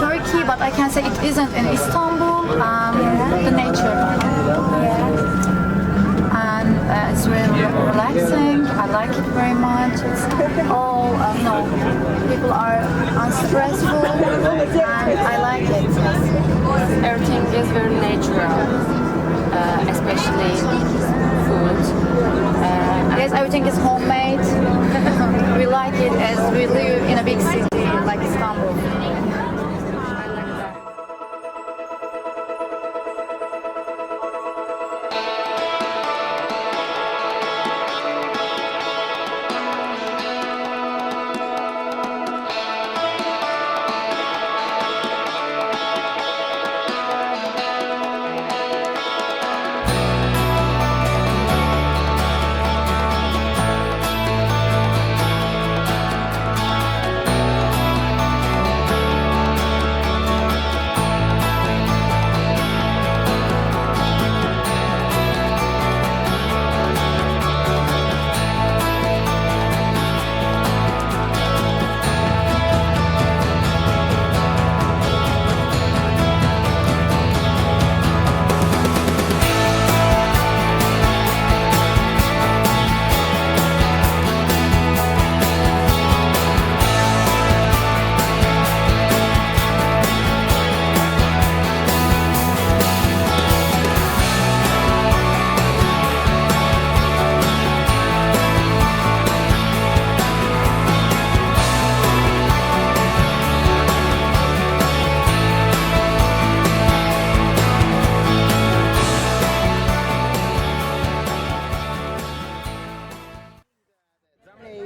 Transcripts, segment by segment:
Turkey, but I can say it isn't in Istanbul. The nature. And it's really relaxing. I like it very much. It's all, no, people are unstressful, and I like it. Everything is very natural, especially food. Yes, everything is homemade. We like it as we live in a big city like Istanbul.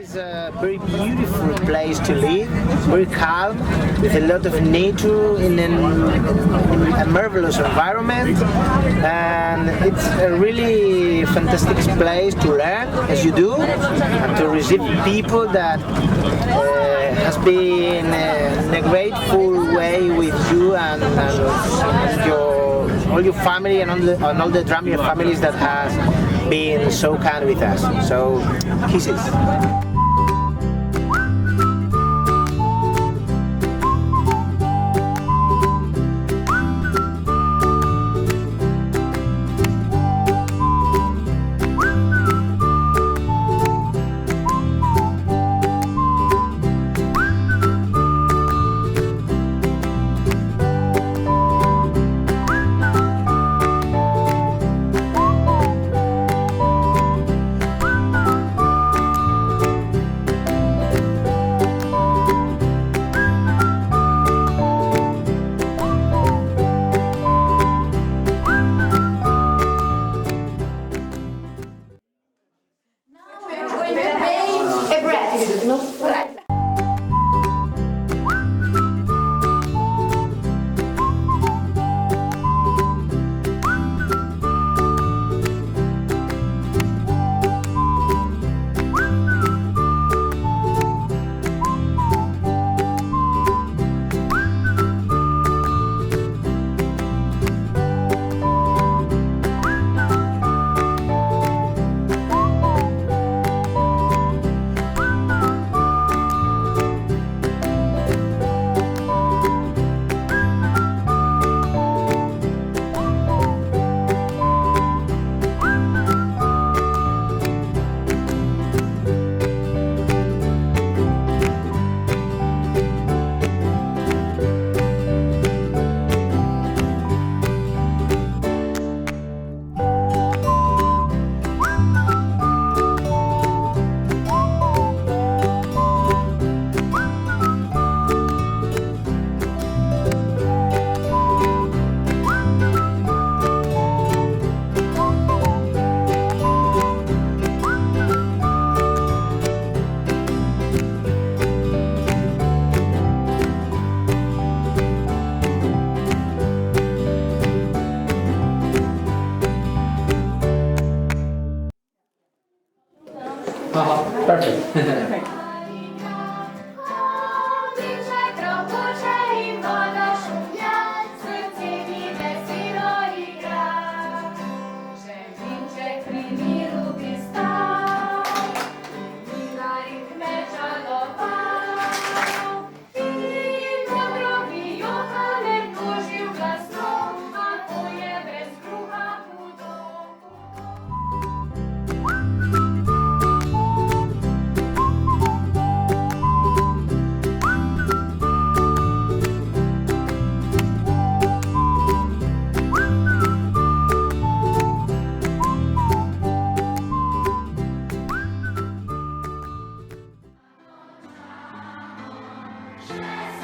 It's a very beautiful place to live, very calm, with a lot of nature in a marvelous environment, and it's a really fantastic place to learn as you do, and to receive people that has been in a grateful way with you and all your family and all the Dramlje families that has been so kind with us. So kisses. Yes.